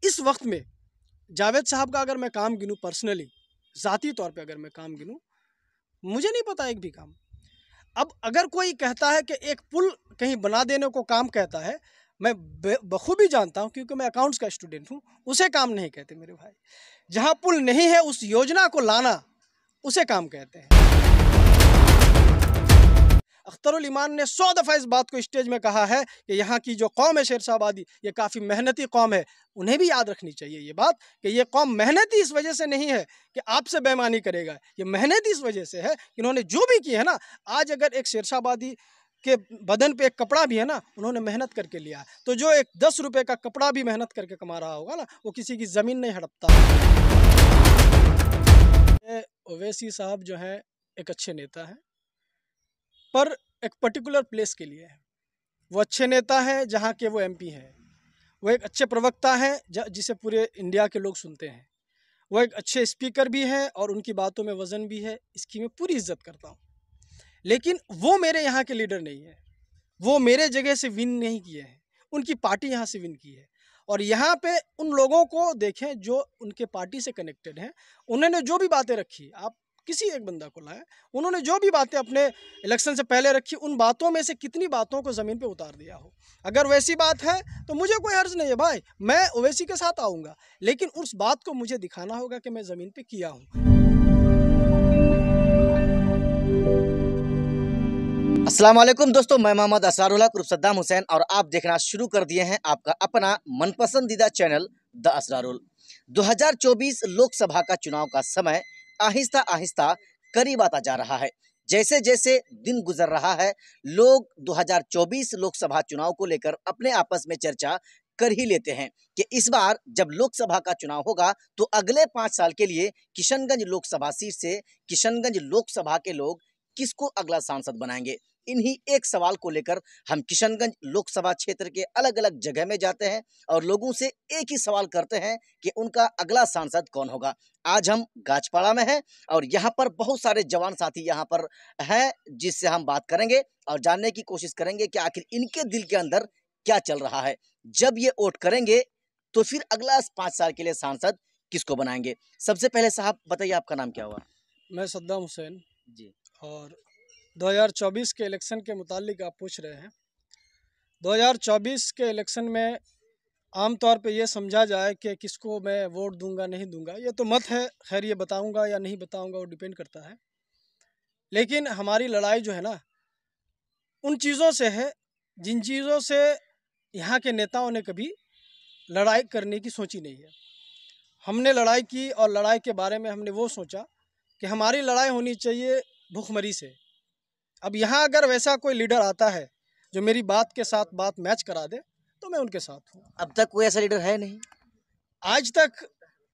इस वक्त में जावेद साहब का अगर मैं काम गिनूँ पर्सनली, ज़ाती तौर पे अगर मैं काम गिनूँ, मुझे नहीं पता एक भी काम। अब अगर कोई कहता है कि एक पुल कहीं बना देने को काम कहता है, मैं बखूबी जानता हूँ क्योंकि मैं अकाउंट्स का स्टूडेंट हूँ, उसे काम नहीं कहते मेरे भाई। जहाँ पुल नहीं है उस योजना को लाना, उसे काम कहते हैं। अख्तरुल ईमान ने 100 दफ़ा इस बात को स्टेज में कहा है कि यहाँ की जो कौम है शेरशाहबादी, ये काफ़ी मेहनती कौम है। उन्हें भी याद रखनी चाहिए ये बात कि ये कौम मेहनती इस वजह से नहीं है कि आपसे बेईमानी करेगा, ये मेहनती इस वजह से है कि इन्होंने जो भी किया है ना, आज अगर एक शेरशाहबादी के बदन पे एक कपड़ा भी है ना, उन्होंने मेहनत करके लिया है। तो जो एक 10 रुपये का कपड़ा भी मेहनत करके कमा रहा होगा ना, वो किसी की ज़मीन नहीं हड़पता। ओवैसी साहब जो हैं एक अच्छे नेता हैं, पर एक पर्टिकुलर प्लेस के लिए है। वो अच्छे नेता हैं जहाँ के वो एमपी हैं। वो एक अच्छे प्रवक्ता हैं जिसे पूरे इंडिया के लोग सुनते हैं। वो एक अच्छे स्पीकर भी हैं और उनकी बातों में वज़न भी है, इसकी मैं पूरी इज्जत करता हूँ। लेकिन वो मेरे यहाँ के लीडर नहीं है। वो मेरे जगह से विन नहीं किए हैं, उनकी पार्टी यहाँ से विन की है। और यहाँ पे उन लोगों को देखें जो उनके पार्टी से कनेक्टेड हैं, उन्होंने जो भी बातें रखी, आप किसी एक बंदा को लाएं, उन्होंने जो भी बातें अपने इलेक्शन से पहले रखी, उन बातों में से कितनी बातों को ज़मीन पे उतार दिया हो। अगर वैसी बात है तो मुझे कोई हर्ज नहीं है भाई, मैं ओवैसी के साथ आऊँगा, लेकिन उस बात को मुझे दिखाना होगा कि मैं ज़मीन पे किया हूँ। अस्सलाम वालेकुम दोस्तों, मैं मोहम्मद असरारुल्लाह उर्फ सद्दाम हुसैन और आप देखना शुरू कर दिए हैं आपका अपना मनपसंदीदा चैनल द असरारुल। 2024 लोकसभा का चुनाव का समय आहिस्ता आहिस्ता करीब आता जा रहा है। जैसे जैसे दिन गुजर रहा है, लोग 2024 लोकसभा चुनाव को लेकर अपने आपस में चर्चा कर ही लेते हैं कि इस बार जब लोकसभा का चुनाव होगा तो अगले 5 साल के लिए किशनगंज लोकसभा सीट से किशनगंज लोकसभा के लोग किसको अगला सांसद बनाएंगे। इन्हीं एक सवाल को लेकर हम किशनगंज लोकसभा क्षेत्र के अलग अलग जगह में जाते हैं और लोगों से एक ही सवाल करते हैं कि उनका अगला सांसद कौन होगा। आज हम गाछपाड़ा में हैं और यहाँ पर बहुत सारे जवान साथी यहाँ पर हैं जिससे हम बात करेंगे और जानने की कोशिश करेंगे कि आखिर इनके दिल के अंदर क्या चल रहा है। जब ये वोट करेंगे तो फिर अगला 5 साल के लिए सांसद किसको बनाएंगे। सबसे पहले साहब बताइए, आपका नाम क्या हुआ? मैं सद्दाम हुसैन जी। और 2024 के इलेक्शन के मुतालिक आप पूछ रहे हैं। 2024 के इलेक्शन में आम तौर पे ये समझा जाए कि किसको मैं वोट दूंगा नहीं दूंगा, ये तो मत है, खैर ये बताऊंगा या नहीं बताऊंगा वो डिपेंड करता है। लेकिन हमारी लड़ाई जो है ना, उन चीज़ों से है जिन चीज़ों से यहाँ के नेताओं ने कभी लड़ाई करने की सोची नहीं है। हमने लड़ाई की और लड़ाई के बारे में हमने वो सोचा कि हमारी लड़ाई होनी चाहिए भूखमरी से। अब यहाँ अगर वैसा कोई लीडर आता है जो मेरी बात के साथ बात मैच करा दे तो मैं उनके साथ हूँ। अब तक कोई ऐसा लीडर है नहीं आज तक।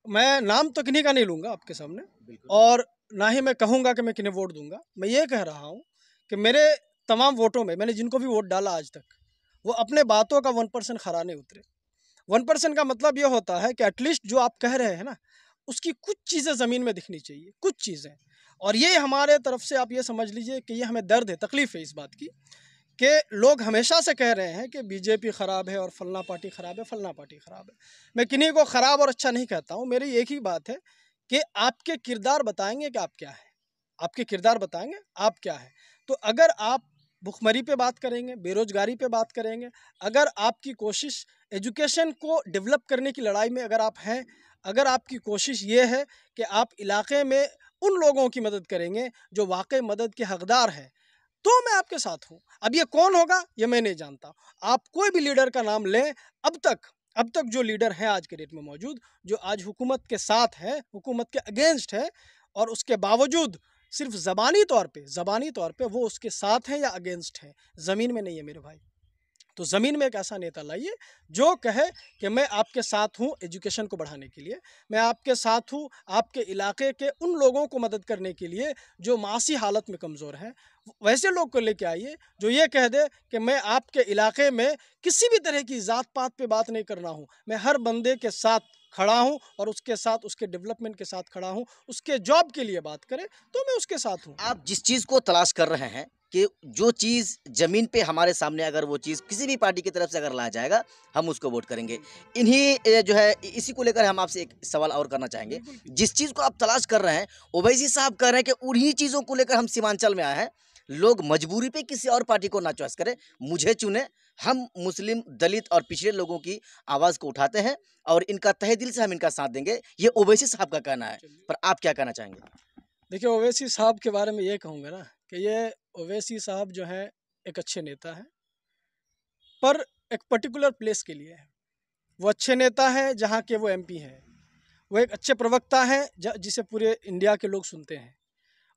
मैं नाम तो किन्हीं का नहीं लूँगा आपके सामने और ना ही मैं कहूँगा कि मैं किन्हें वोट दूंगा। मैं ये कह रहा हूँ कि मेरे तमाम वोटों में मैंने जिनको भी वोट डाला आज तक, वो अपने बातों का 1% खरा नहीं उतरे। 1% का मतलब ये होता है कि एटलीस्ट जो आप कह रहे हैं ना, उसकी कुछ चीज़ें ज़मीन में दिखनी चाहिए, कुछ चीज़ें। और ये हमारे तरफ से आप ये समझ लीजिए कि ये हमें दर्द है, तकलीफ़ है इस बात की कि लोग हमेशा से कह रहे हैं कि बीजेपी ख़राब है और फलना पार्टी ख़राब है, फलना पार्टी ख़राब है। मैं किन्हीं को ख़राब और अच्छा नहीं कहता हूँ। मेरी एक ही बात है कि आपके किरदार बताएंगे कि आप क्या हैं, आपके किरदार बताएंगे आप क्या हैं। तो अगर आप भुखमरी पे बात करेंगे, बेरोज़गारी पे बात करेंगे, अगर आपकी कोशिश एजुकेशन को डेवलप करने की लड़ाई में अगर आप हैं, अगर आपकी कोशिश ये है कि आप इलाके में उन लोगों की मदद करेंगे जो वाकई मदद के हकदार हैं, तो मैं आपके साथ हूँ। अब ये कौन होगा ये मैं नहीं जानता। आप कोई भी लीडर का नाम लें, अब तक जो लीडर हैं आज के डेट में मौजूद, जो आज हुकूमत के साथ हैं, हुकूमत के अगेंस्ट है और उसके बावजूद सिर्फ ज़बानी तौर पे वो उसके साथ हैं या अगेंस्ट हैं, ज़मीन में नहीं है मेरे भाई। तो ज़मीन में एक ऐसा नेता लाइए जो कहे कि मैं आपके साथ हूँ एजुकेशन को बढ़ाने के लिए, मैं आपके साथ हूँ आपके इलाके के उन लोगों को मदद करने के लिए जो मासी हालत में कमज़ोर हैं। वैसे लोग को लेके आइए जो ये कह दे कि मैं आपके इलाके में किसी भी तरह की ज़ात पात पे बात नहीं करना हूँ, मैं हर बंदे के साथ खड़ा हूँ और उसके साथ उसके डेवलपमेंट के साथ खड़ा हूँ, उसके जॉब के लिए बात करे तो मैं उसके साथ हूँ। आप जिस चीज़ को तलाश कर रहे हैं कि जो चीज़ ज़मीन पे हमारे सामने अगर वो चीज़ किसी भी पार्टी की तरफ से अगर लाया जाएगा, हम उसको वोट करेंगे। इन्हीं जो है इसी को लेकर हम आपसे एक सवाल और करना चाहेंगे। जिस चीज़ को आप तलाश कर रहे हैं, ओवैसी साहब कह रहे हैं कि उन्हीं चीज़ों को लेकर हम सीमांचल में आए हैं। लोग मजबूरी पे किसी और पार्टी को ना चॉइस करें, मुझे चुने। हम मुस्लिम, दलित और पिछड़े लोगों की आवाज़ को उठाते हैं और इनका तहे दिल से हम इनका साथ देंगे। ये ओवैसी साहब का कहना है, पर आप क्या कहना चाहेंगे? देखिए, ओवैसी साहब के बारे में ये कहूँगा ना कि ये ओवैसी साहब जो हैं एक अच्छे नेता हैं, पर एक पर्टिकुलर प्लेस के लिए है। वो अच्छे नेता हैं जहाँ के वो एमपी हैं। वो एक अच्छे प्रवक्ता हैं जिसे पूरे इंडिया के लोग सुनते हैं।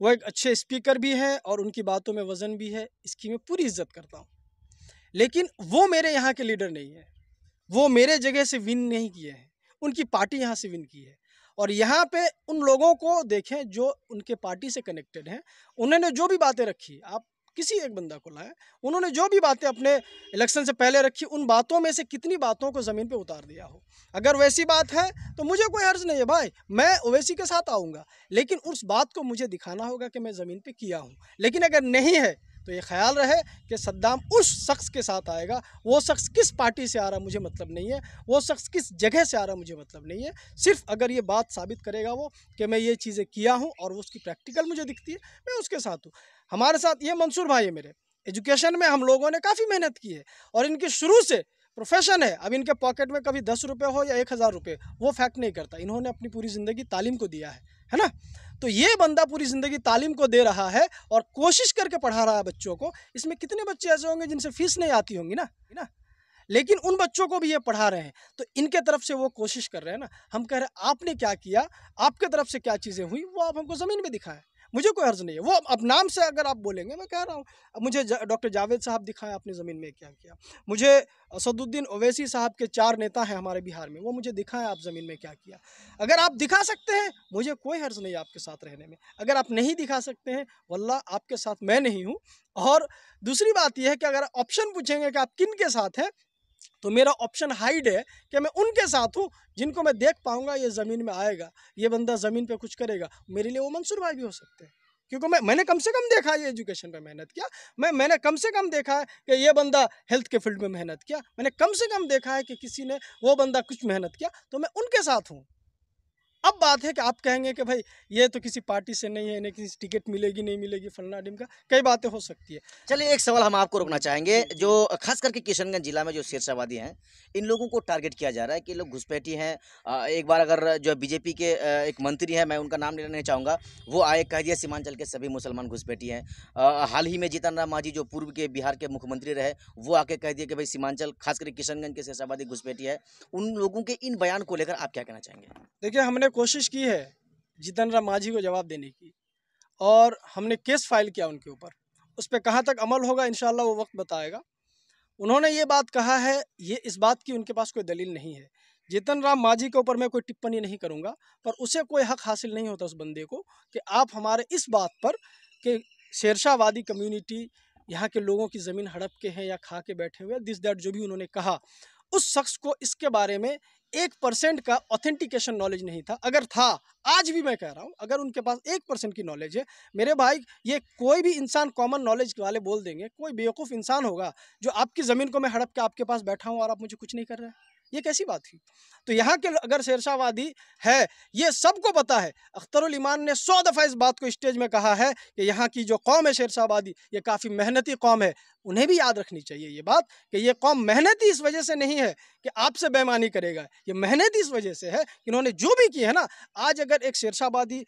वो एक अच्छे स्पीकर भी हैं और उनकी बातों में वज़न भी है, इसकी मैं पूरी इज्जत करता हूँ। लेकिन वो मेरे यहाँ के लीडर नहीं है। वो मेरे जगह से विन नहीं किए हैं, उनकी पार्टी यहाँ से विन की है। और यहाँ पे उन लोगों को देखें जो उनके पार्टी से कनेक्टेड हैं, उन्होंने जो भी बातें रखी, आप किसी एक बंदा को लाएं, उन्होंने जो भी बातें अपने इलेक्शन से पहले रखी, उन बातों में से कितनी बातों को ज़मीन पे उतार दिया हो। अगर वैसी बात है तो मुझे कोई हर्ज नहीं है भाई, मैं ओवैसी के साथ आऊँगा, लेकिन उस बात को मुझे दिखाना होगा कि मैं ज़मीन पे किया हूँ। लेकिन अगर नहीं है तो ये ख्याल रहे कि सद्दाम उस शख्स के साथ आएगा। वो शख्स किस पार्टी से आ रहा मुझे मतलब नहीं है, वो शख्स किस जगह से आ रहा मुझे मतलब नहीं है। सिर्फ अगर ये बात साबित करेगा वो कि मैं ये चीज़ें किया हूँ और उसकी प्रैक्टिकल मुझे दिखती है, मैं उसके साथ हूँ। हमारे साथ ये मंसूर भाई है मेरे, एजुकेशन में हम लोगों ने काफ़ी मेहनत की है और इनकी शुरू से प्रोफेशन है। अब इनके पॉकेट में कभी 10 रुपये हो या 1000 रुपये, वो फैक्ट नहीं करता। इन्होंने अपनी पूरी ज़िंदगी तालीम को दिया है ना। तो ये बंदा पूरी ज़िंदगी तालीम को दे रहा है और कोशिश करके पढ़ा रहा है बच्चों को। इसमें कितने बच्चे ऐसे होंगे जिनसे फीस नहीं आती होंगी ना, लेकिन उन बच्चों को भी ये पढ़ा रहे हैं। तो इनके तरफ से वो कोशिश कर रहे हैं ना। हम कह रहे हैं आपने क्या किया, आपके तरफ से क्या चीज़ें हुई, वो आप हमको ज़मीन में दिखाएं। मुझे कोई हर्ज नहीं है, वो अब नाम से अगर आप बोलेंगे, मैं कह रहा हूँ। अब मुझे डॉक्टर जावेद साहब दिखाएं आपने ज़मीन में क्या किया। मुझे असदुद्दीन ओवैसी साहब के 4 नेता हैं हमारे बिहार में, वो मुझे दिखाएं आप ज़मीन में क्या किया। अगर आप दिखा सकते हैं, मुझे कोई हर्ज नहीं है आपके साथ रहने में। अगर आप नहीं दिखा सकते हैं, वल्लाह आपके साथ मैं नहीं हूँ। और दूसरी बात यह है कि अगर ऑप्शन पूछेंगे कि आप किन के साथ हैं, तो मेरा ऑप्शन हाइड है कि मैं उनके साथ हूँ जिनको मैं देख पाऊंगा ये ज़मीन में आएगा, ये बंदा ज़मीन पे कुछ करेगा। मेरे लिए वो मंसूर भाई भी हो सकते हैं, क्योंकि मैंने कम से कम देखा है ये एजुकेशन पे मेहनत किया। मैंने कम से कम देखा है कि ये बंदा हेल्थ के फील्ड में मेहनत किया। मैंने कम से कम देखा है कि किसी ने वो बंदा कुछ मेहनत किया, तो मैं उनके साथ हूँ। अब बात है कि आप कहेंगे कि भाई ये तो किसी पार्टी से नहीं है, इन्हें किसी टिकट मिलेगी नहीं मिलेगी, फलना ढिमका, कई बातें हो सकती है। चलिए एक सवाल हम आपको रोकना चाहेंगे। जो खास करके किशनगंज जिला में जो शेरशाहवादी हैं, इन लोगों को टारगेट किया जा रहा है कि लोग घुसपैठी हैं। एक बार अगर जो बीजेपी के एक मंत्री हैं, मैं उनका नाम लेना नहीं चाहूँगा, वो आए कह दिया सीमांचल के सभी मुसलमान घुसपैठी हैं। हाल ही में जीतन राम मांझी जो पूर्व के बिहार के मुख्यमंत्री रहे, वो आके कह दिए कि भाई सीमांचल खास करके किशनगंज के शेरशाहवादी घुसपैठी है। उन लोगों के इन बयान को लेकर आप क्या कहना चाहेंगे? देखिए, हमने कोशिश की है जीतन राम मांझी को जवाब देने की और हमने केस फाइल किया उनके ऊपर। उस पर कहाँ तक अमल होगा इंशाल्लाह वो वक्त बताएगा। उन्होंने ये बात कहा है, ये इस बात की उनके पास कोई दलील नहीं है। जीतन राम मांझी के ऊपर मैं कोई टिप्पणी नहीं करूँगा, पर उसे कोई हक हासिल नहीं होता उस बंदे को कि आप हमारे इस बात पर कि शेरशाहवादी कम्युनिटी यहाँ के लोगों की ज़मीन हड़प के हैं या खा के बैठे हुए, दिस दैट जो भी उन्होंने कहा, उस शख्स को इसके बारे में 1% का ऑथेंटिकेशन नॉलेज नहीं था। अगर था, आज भी मैं कह रहा हूँ, अगर उनके पास 1% की नॉलेज है, मेरे भाई, ये कोई भी इंसान कॉमन नॉलेज वाले बोल देंगे। कोई बेवकूफ़ इंसान होगा जो आपकी ज़मीन को मैं हड़प के आपके पास बैठा हूँ और आप मुझे कुछ नहीं कर रहे हैं, ये कैसी बात हुई? तो यहाँ के अगर शेरशाहवादी है, ये सबको पता है। अख्तरुल ईमान ने 100 दफ़ा इस बात को स्टेज में कहा है कि यहाँ की जो कौम है शेरशाहवादी, ये काफ़ी मेहनती कौम है। उन्हें भी याद रखनी चाहिए ये बात कि ये कौम मेहनती इस वजह से नहीं है कि आपसे बेईमानी करेगा, ये मेहनती इस वजह से है कि इन्होंने जो भी किया है ना। आज अगर एक शेरशाहवादी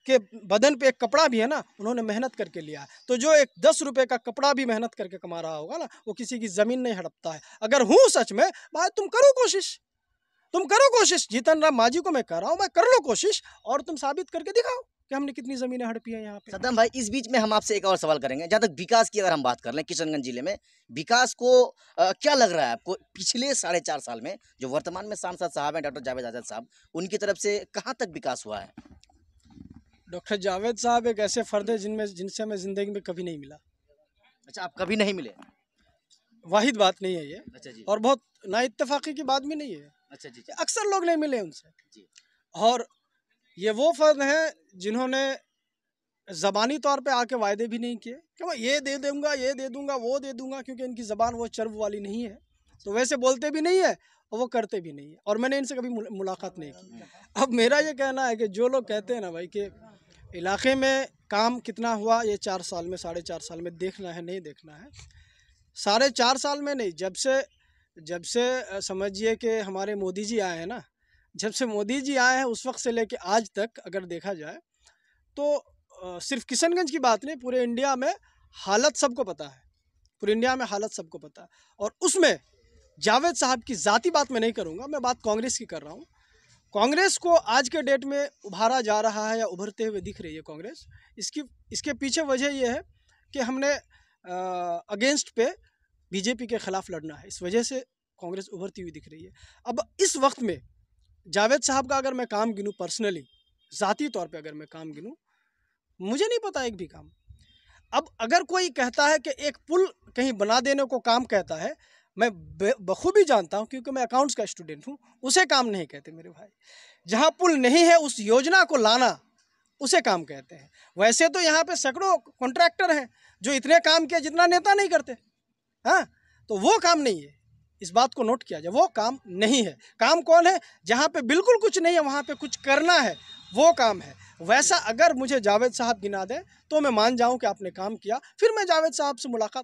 के बदन पे एक कपड़ा भी है ना, उन्होंने मेहनत करके लिया है। तो जो एक 10 रुपये का कपड़ा भी मेहनत करके कमा रहा होगा ना, वो किसी की ज़मीन नहीं हड़पता है। अगर हूँ सच में भाई, तुम करो कोशिश। जीतन राम मांझी को मैं कह रहा हूँ, मैं कर लो कोशिश और तुम साबित करके दिखाओ कि हमने कितनी ज़मीनें हड़पी हैं यहाँ पे। सद्दाम भाई, इस बीच में हम आपसे एक और सवाल करेंगे। जहाँ तक विकास की अगर हम बात कर लें, किशनगंज जिले में विकास को क्या लग रहा है आपको पिछले 4.5 साल में जो वर्तमान में सांसद साहब हैं डॉक्टर जावेद आजाद साहब, उनकी तरफ से कहाँ तक विकास हुआ है? डॉक्टर जावेद साहब एक ऐसे फ़र्द है जिनसे मैं ज़िंदगी में कभी नहीं मिला। अच्छा, आप कभी नहीं मिले? वाहिद बात नहीं है ये। अच्छा जी। और बहुत नाइत्तेफाकी की बात भी नहीं है। अच्छा जी। अक्सर लोग नहीं मिले उनसे जी। और ये वो फ़र्द हैं जिन्होंने ज़बानी तौर पे आके वायदे भी नहीं किए कि मैं ये दे दूंगा, ये दे दूंगा, वो दे दूंगा, क्योंकि इनकी ज़बान वो चर्ब वाली नहीं है, तो वैसे बोलते भी नहीं है और वो करते भी नहीं है, और मैंने इनसे कभी मुलाकात नहीं की। अब मेरा ये कहना है कि जो लोग कहते हैं ना भाई कि इलाके में काम कितना हुआ ये 4 साल में, 4.5 साल में देखना है, नहीं देखना है। 4.5 साल में नहीं, जब से समझिए कि हमारे मोदी जी आए हैं ना, जब से मोदी जी आए हैं उस वक्त से लेके आज तक अगर देखा जाए तो सिर्फ किशनगंज की बात नहीं, पूरे इंडिया में हालत सबको पता है, पूरे इंडिया में हालत सबको पता है। और उसमें जावेद साहब की ज़ाती बात मैं नहीं करूँगा, मैं बात कांग्रेस की कर रहा हूँ। कांग्रेस को आज के डेट में उभारा जा रहा है या उभरते हुए दिख रही है कांग्रेस। इसके पीछे वजह यह है कि हमने अगेंस्ट पे बीजेपी के ख़िलाफ़ लड़ना है, इस वजह से कांग्रेस उभरती हुई दिख रही है। अब इस वक्त में जावेद साहब का अगर मैं काम गिनूँ पर्सनली, ज़ाती तौर पे अगर मैं काम गिनूँ, मुझे नहीं पता एक भी काम। अब अगर कोई कहता है कि एक पुल कहीं बना देने को काम कहता है, मैं बखूबी जानता हूँ क्योंकि मैं अकाउंट्स का स्टूडेंट हूँ, उसे काम नहीं कहते मेरे भाई। जहाँ पुल नहीं है उस योजना को लाना, उसे काम कहते हैं। वैसे तो यहाँ पे सैकड़ों कॉन्ट्रैक्टर हैं जो इतने काम किए जितना नेता नहीं करते, हाँ, तो वो काम नहीं है, इस बात को नोट किया जाए, वो काम नहीं है। काम कौन है? जहाँ पे बिल्कुल कुछ नहीं है वहाँ पे कुछ करना है, वो काम है। वैसा अगर मुझे जावेद साहब गिना दें तो मैं मान जाऊं कि आपने काम किया, फिर मैं जावेद साहब से मुलाकात